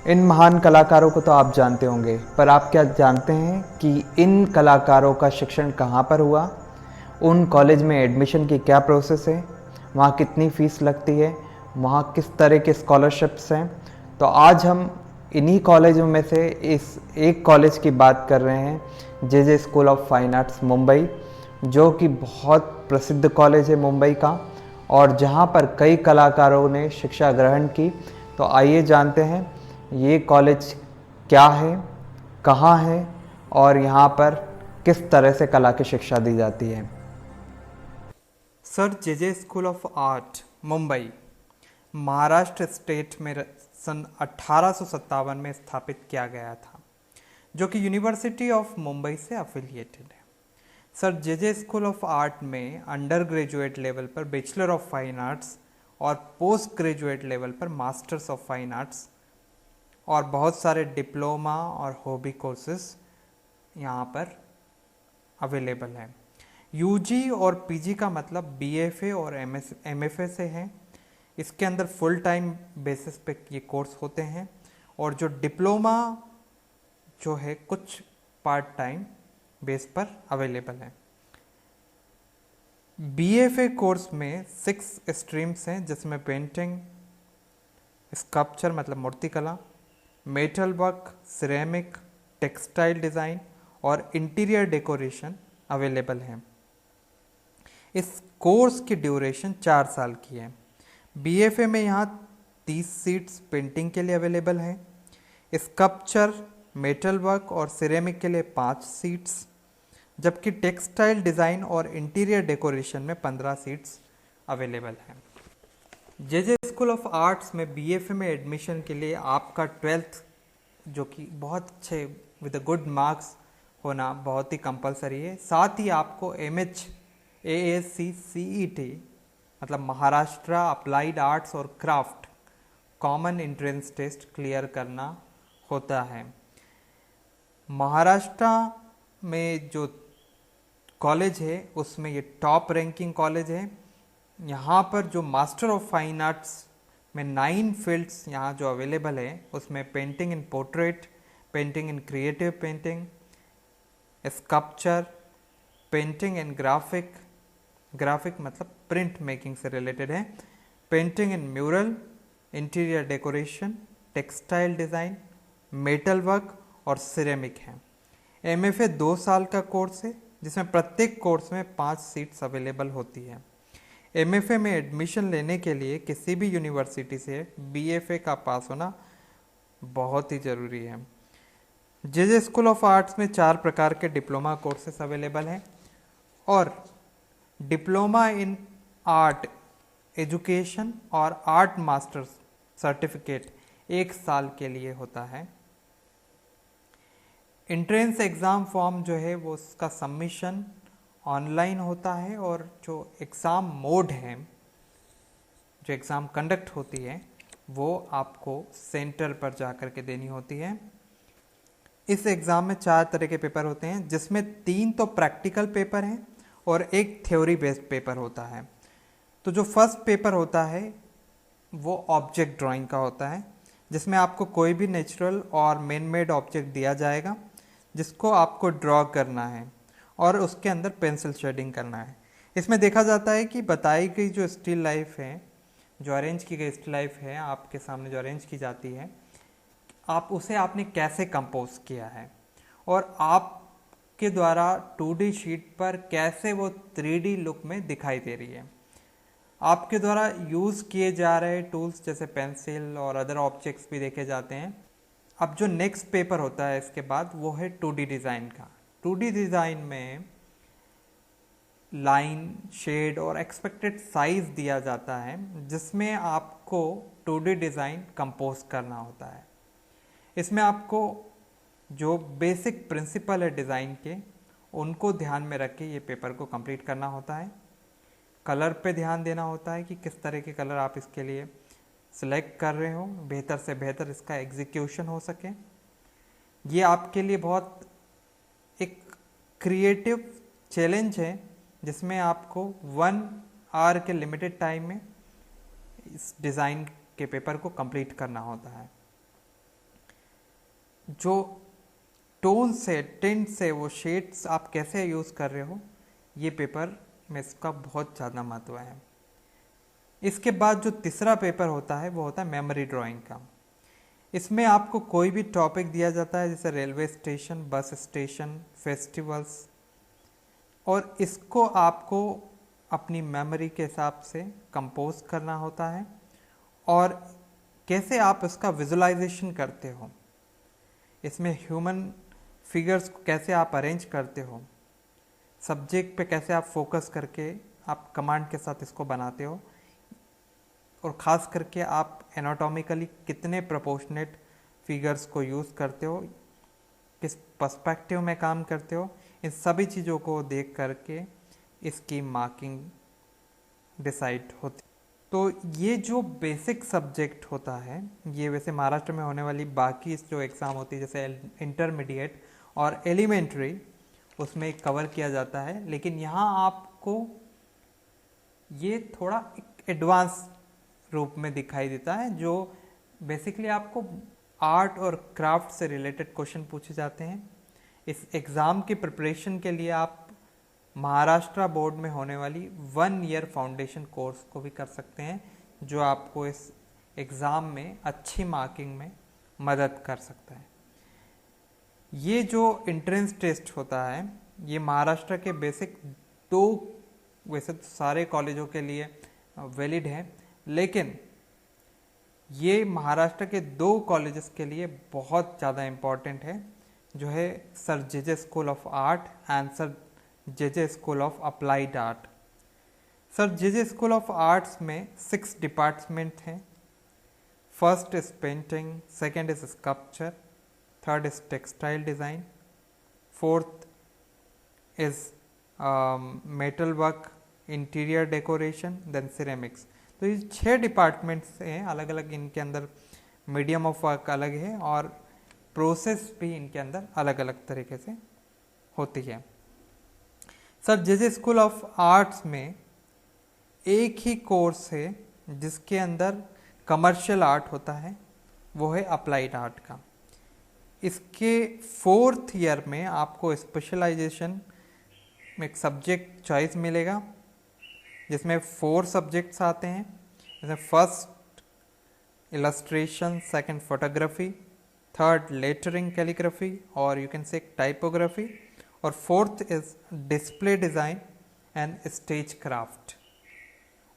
इन महान कलाकारों को तो आप जानते होंगे, पर आप क्या जानते हैं कि इन कलाकारों का शिक्षण कहाँ पर हुआ? उन कॉलेज में एडमिशन की क्या प्रोसेस है? वहाँ कितनी फ़ीस लगती है? वहाँ किस तरह के स्कॉलरशिप्स हैं? तो आज हम इन्हीं कॉलेजों में से इस एक कॉलेज की बात कर रहे हैं, J school of fine arts Mumbai, जो कि बहुत प्रसिद्ध कॉलेज है मुंबई का और जहाँ पर कई कलाकारों ने शिक्षा ग्रहण की। तो आइए जानते हैं ये कॉलेज क्या है, कहाँ है और यहाँ पर किस तरह से कला की शिक्षा दी जाती है। Sir J school of art Mumbai Maharashtra state में सन 1857 में स्थापित किया गया था, जो कि यूनिवर्सिटी ऑफ मुंबई से अफिलिएटेड है। Sir J school of art में अंडर ग्रेजुएट लेवल पर बैचलर ऑफ फाइन आर्ट्स और पोस्ट ग्रेजुएट लेवल पर मास्टर्स ऑफ फाइन आर्ट्स और बहुत सारे डिप्लोमा और हॉबी कोर्सेज यहाँ पर अवेलेबल हैं। यूजी और पीजी का मतलब बीएफए और एमएफए से है। इसके अंदर फुल टाइम बेसिस पे ये कोर्स होते हैं और जो डिप्लोमा जो है कुछ पार्ट टाइम बेस पर अवेलेबल है। बीएफए कोर्स में 6 स्ट्रीम्स हैं, जिसमें पेंटिंग, स्कल्पचर मतलब मूर्तिकला, metal work, ceramic, textile design और इंटीरियर डेकोरेशन अवेलेबल हैं। इस कोर्स की ड्यूरेशन 4 साल की है। बीएफए में यहाँ 30 सीट्स पेंटिंग के लिए अवेलेबल हैं। स्कल्पचर, मेटल वर्क और सिरेमिक के लिए 5 सीट्स, जबकि टेक्सटाइल डिज़ाइन और इंटीरियर डेकोरेशन में 15 सीट्स अवेलेबल हैं। जे स्कूल ऑफ आर्ट्स में बीएफए में एडमिशन के लिए आपका 12th जो कि बहुत अच्छे विद गुड मार्क्स होना बहुत ही कंपलसरी है। साथ ही आपको एमएच एएससी सीईटी मतलब महाराष्ट्र अप्लाइड आर्ट्स और craft common entrance test clear करना होता है। महाराष्ट्र में जो कॉलेज है उसमें ये टॉप रैंकिंग कॉलेज है। यहाँ पर जो मास्टर ऑफ फाइन आर्ट्स में 9 फील्ड्स यहाँ जो अवेलेबल है, उसमें painting in portrait, painting in creative painting, sculpture, painting in graphic मतलब प्रिंट मेकिंग से रिलेटेड है, painting in mural, interior decoration, textile design, metal work और सिरेमिक है। एमएफए 2 साल का कोर्स है, जिसमें प्रत्येक कोर्स में 5 सीट्स अवेलेबल होती है। एमएफए में एडमिशन लेने के लिए किसी भी यूनिवर्सिटी से बीएफए का पास होना बहुत ही ज़रूरी है। जे स्कूल ऑफ आर्ट्स में 4 प्रकार के डिप्लोमा कोर्सेस अवेलेबल हैं और डिप्लोमा इन आर्ट एजुकेशन और आर्ट मास्टर्स सर्टिफिकेट 1 साल के लिए होता है। एंट्रेंस एग्ज़ाम फॉर्म जो है वो उसका सबमिशन ऑनलाइन होता है और जो एग्ज़ाम मोड है, जो एग्ज़ाम कंडक्ट होती है, वो आपको सेंटर पर जा कर के देनी होती है। इस एग्ज़ाम में 4 तरह के पेपर होते हैं, जिसमें 3 तो प्रैक्टिकल पेपर हैं और 1 थ्योरी बेस्ड पेपर होता है। तो जो फर्स्ट पेपर होता है वो ऑब्जेक्ट ड्राइंग का होता है, जिसमें आपको कोई भी नेचुरल और मैन मेड ऑब्जेक्ट दिया जाएगा जिसको आपको ड्रॉ करना है और उसके अंदर पेंसिल शेडिंग करना है। इसमें देखा जाता है कि बताई गई जो स्टिल लाइफ है, जो अरेंज की गई स्टिल लाइफ है आपके सामने जो अरेंज की जाती है, आप उसे आपने कैसे कंपोज किया है और आपके द्वारा 2D शीट पर कैसे वो 3D लुक में दिखाई दे रही है। आपके द्वारा यूज़ किए जा रहे टूल्स जैसे पेंसिल और अदर ऑब्जेक्ट्स भी देखे जाते हैं। अब जो नेक्स्ट पेपर होता है इसके बाद वो है 2D डिज़ाइन का। 2D डिज़ाइन में लाइन, शेड और एक्सपेक्टेड साइज दिया जाता है, जिसमें आपको 2D डिज़ाइन कंपोज करना होता है। इसमें आपको जो बेसिक प्रिंसिपल है डिज़ाइन के, उनको ध्यान में रख के ये पेपर को कंप्लीट करना होता है। कलर पे ध्यान देना होता है कि किस तरह के कलर आप इसके लिए सिलेक्ट कर रहे हो, बेहतर से बेहतर इसका एग्जीक्यूशन हो सके। ये आपके लिए बहुत एक क्रिएटिव चैलेंज है, जिसमें आपको 1 आवर के लिमिटेड टाइम में इस डिज़ाइन के पेपर को कंप्लीट करना होता है। जो टोन से, टिंट से, वो शेड्स आप कैसे यूज़ कर रहे हो, ये पेपर में इसका बहुत ज़्यादा महत्व है। इसके बाद जो तीसरा पेपर होता है वो होता है मेमोरी ड्राइंग का। इसमें आपको कोई भी टॉपिक दिया जाता है, जैसे railway station, bus station, festivals, और इसको आपको अपनी मेमोरी के हिसाब से कंपोज करना होता है और कैसे आप इसका विजुअलाइजेशन करते हो, इसमें ह्यूमन फिगर्स को कैसे आप अरेंज करते हो, सब्जेक्ट पे कैसे आप फोकस करके आप कमांड के साथ इसको बनाते हो, और ख़ास करके आप एनाटॉमिकली कितने प्रोपोर्शनेट फिगर्स को यूज़ करते हो, किस पर्सपेक्टिव में काम करते हो, इन सभी चीज़ों को देख करके इसकी मार्किंग डिसाइड होती। तो ये जो बेसिक सब्जेक्ट होता है, ये वैसे महाराष्ट्र में होने वाली बाकी जो एग्ज़ाम होती है जैसे इंटरमीडिएट और एलिमेंट्री, उसमें कवर किया जाता है, लेकिन यहाँ आपको ये थोड़ा एक एडवांस रूप में दिखाई देता है, जो बेसिकली आपको आर्ट और क्राफ्ट से रिलेटेड क्वेश्चन पूछे जाते हैं। इस एग्ज़ाम की प्रिपरेशन के लिए आप महाराष्ट्र बोर्ड में होने वाली 1 ईयर फाउंडेशन कोर्स को भी कर सकते हैं, जो आपको इस एग्ज़ाम में अच्छी मार्किंग में मदद कर सकता है। ये जो एंट्रेंस टेस्ट होता है, ये महाराष्ट्र के बेसिक 2, वैसे तो सारे कॉलेजों के लिए वैलिड है, लेकिन ये महाराष्ट्र के 2 कॉलेजेस के लिए बहुत ज़्यादा इम्पॉर्टेंट है, जो है sir J school of art and sir J school of applied art. Sir J school of arts में 6 डिपार्टमेंट हैं। First is painting, second is sculpture, third is textile design, fourth is metal work, interior decoration, then ceramics. तो ये 6 departments हैं अलग अलग, इनके अंदर medium of work अलग है और प्रोसेस भी इनके अंदर अलग अलग तरीके से होती है। Sir J school of arts में एक ही कोर्स है जिसके अंदर कमर्शियल आर्ट होता है, वो है अप्लाइड आर्ट का। इसके 4th ईयर में आपको स्पेशलाइजेशन में एक सब्जेक्ट चॉइस मिलेगा, जिसमें 4 सब्जेक्ट्स आते हैं, जैसे first illustration, second photography, third lettering calligraphy और यू कैन से टाइपोग्राफी, और fourth is display design and stage craft,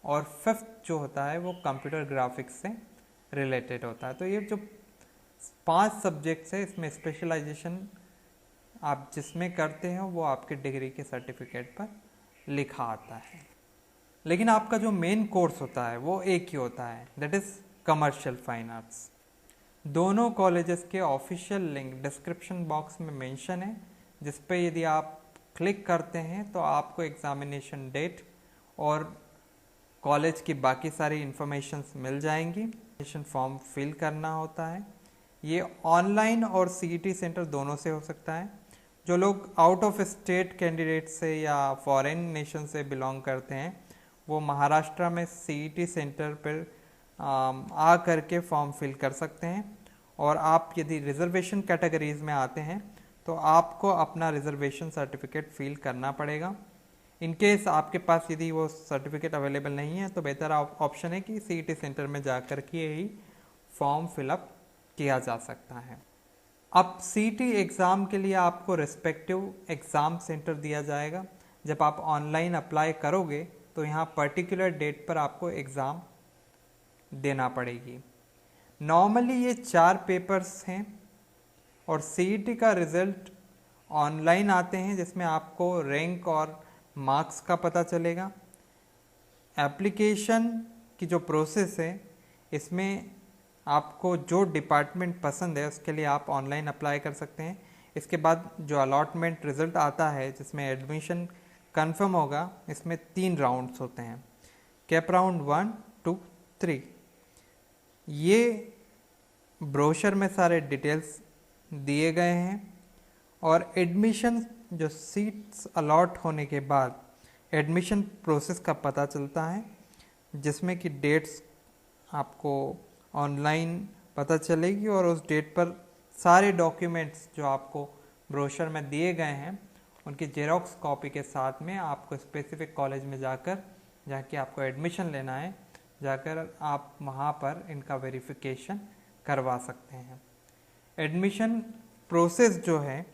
और फिफ्थ जो होता है वो कंप्यूटर ग्राफिक्स से रिलेटेड होता है। तो ये जो 5 सब्जेक्ट्स है, इसमें स्पेशलाइजेशन आप जिसमें करते हैं वो आपके डिग्री के सर्टिफिकेट पर लिखा आता है। लेकिन आपका जो मेन कोर्स होता है वो एक ही होता है, that is commercial fine arts. दोनों कॉलेजेस के ऑफिशियल लिंक डिस्क्रिप्शन बॉक्स में मेंशन है, जिस पे यदि आप क्लिक करते हैं तो आपको एग्जामिनेशन डेट और कॉलेज की बाकी सारी इंफॉर्मेशंस मिल जाएंगी। एप्लीकेशन फॉर्म फिल करना होता है। ये ऑनलाइन और सीईटी सेंटर दोनों से हो सकता है। जो लोग आउट ऑफ स्टेट कैंडिडेट से या फॉरेन नेशन से बिलोंग करते हैं, वो महाराष्ट्र में सीईटी सेंटर पर आ करके फॉर्म फिल कर सकते हैं। और आप यदि रिजर्वेशन कैटेगरीज में आते हैं तो आपको अपना रिजर्वेशन सर्टिफिकेट फिल करना पड़ेगा। इन केस आपके पास यदि वो सर्टिफिकेट अवेलेबल नहीं है तो बेहतर ऑप्शन है कि सीईटी सेंटर में जाकर के ही फॉर्म फिलअप किया जा सकता है। अब सीईटी एग्ज़ाम के लिए आपको रिस्पेक्टिव एग्ज़ाम सेंटर दिया जाएगा। जब आप ऑनलाइन अप्लाई करोगे तो यहाँ पर्टिकुलर डेट पर आपको एग्ज़ाम देना पड़ेगी। नॉर्मली ये 4 पेपर्स हैं और सीईटी का रिज़ल्ट ऑनलाइन आते हैं, जिसमें आपको रैंक और मार्क्स का पता चलेगा। एप्लीकेशन की जो प्रोसेस है, इसमें आपको जो डिपार्टमेंट पसंद है उसके लिए आप ऑनलाइन अप्लाई कर सकते हैं। इसके बाद जो अलॉटमेंट रिज़ल्ट आता है, जिसमें एडमिशन कंफर्म होगा, इसमें 3 राउंड्स होते हैं, कैप राउंड 1, 2, 3। ये ब्रोशर में सारे डिटेल्स दिए गए हैं और एडमिशन जो सीट्स अलॉट होने के बाद एडमिशन प्रोसेस का पता चलता है, जिसमें कि डेट्स आपको ऑनलाइन पता चलेगी और उस डेट पर सारे डॉक्यूमेंट्स जो आपको ब्रोशर में दिए गए हैं उनकी जेरोक्स कॉपी के साथ में आपको स्पेसिफिक कॉलेज में जाकर, जहाँ कि आपको एडमिशन लेना है, जाकर आप वहाँ पर इनका वेरिफिकेशन करवा सकते हैं। एडमिशन प्रोसेस जो है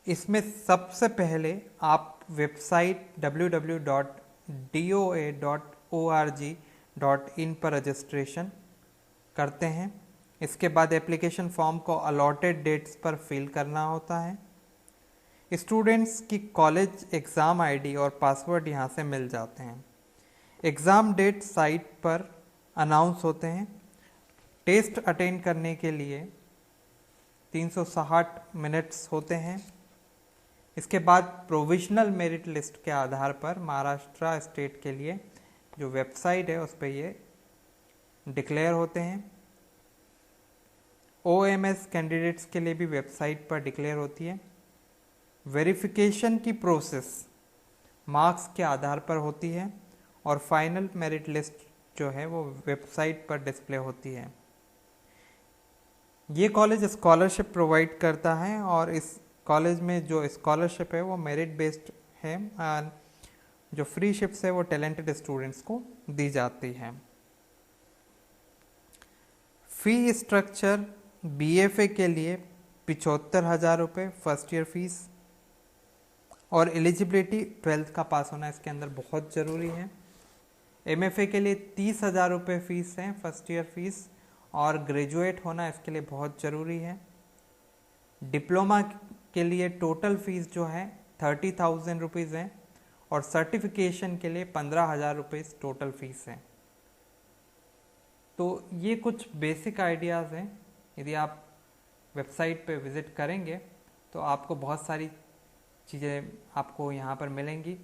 इसमें सबसे पहले आप वेबसाइट www.doa.org.in पर रजिस्ट्रेशन करते हैं। इसके बाद एप्लीकेशन फॉर्म को अलॉटेड डेट्स पर फिल करना होता है। स्टूडेंट्स की कॉलेज एग्ज़ाम आईडी और पासवर्ड यहाँ से मिल जाते हैं। एग्ज़ाम डेट साइट पर अनाउंस होते हैं। टेस्ट अटेंड करने के लिए 360 मिनट्स होते हैं। इसके बाद प्रोविजनल मेरिट लिस्ट के आधार पर महाराष्ट्र स्टेट के लिए जो वेबसाइट है उस पर ये डिक्लेयर होते हैं। OMS कैंडिडेट्स के लिए भी वेबसाइट पर डिक्लेयर होती है। वेरिफिकेशन की प्रोसेस मार्क्स के आधार पर होती है और फाइनल मेरिट लिस्ट जो है वो वेबसाइट पर डिस्प्ले होती है। ये कॉलेज स्कॉलरशिप प्रोवाइड करता है और इस कॉलेज में जो स्कॉलरशिप है वो मेरिट बेस्ड है और जो फ्री शिप्स है वो टैलेंटेड स्टूडेंट्स को दी जाती है। फी स्ट्रक्चर BFA के लिए 75,000 रुपये फर्स्ट ईयर फीस और एलिजिबिलिटी 12th का पास होना इसके अंदर बहुत ज़रूरी है। MFA के लिए 30,000 रुपये फीस है फर्स्ट ईयर फीस और ग्रेजुएट होना इसके लिए बहुत ज़रूरी है। डिप्लोमा के लिए टोटल फीस जो है 30,000 रुपीज़ है और सर्टिफिकेशन के लिए 15,000 रुपीज़ टोटल फीस है। तो ये कुछ बेसिक आइडियाज़ हैं। यदि आप वेबसाइट पे विज़िट करेंगे तो आपको बहुत सारी चीज़ें आपको यहाँ पर मिलेंगी,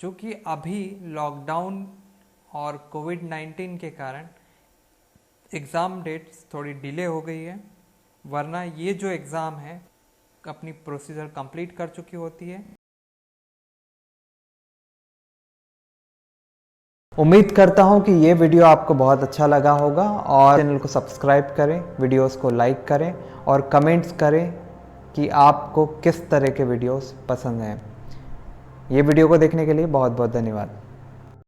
जो कि अभी लॉकडाउन और कोविड-19 के कारण एग्ज़ाम डेट्स थोड़ी डिले हो गई है, वरना ये जो एग्ज़ाम है अपनी प्रोसीजर कंप्लीट कर चुकी होती है। उम्मीद करता हूँ कि ये वीडियो आपको बहुत अच्छा लगा होगा और चैनल को सब्सक्राइब करें, वीडियोस को लाइक करें और कमेंट्स करें कि आपको किस तरह के वीडियोस पसंद हैं। ये वीडियो को देखने के लिए बहुत बहुत धन्यवाद।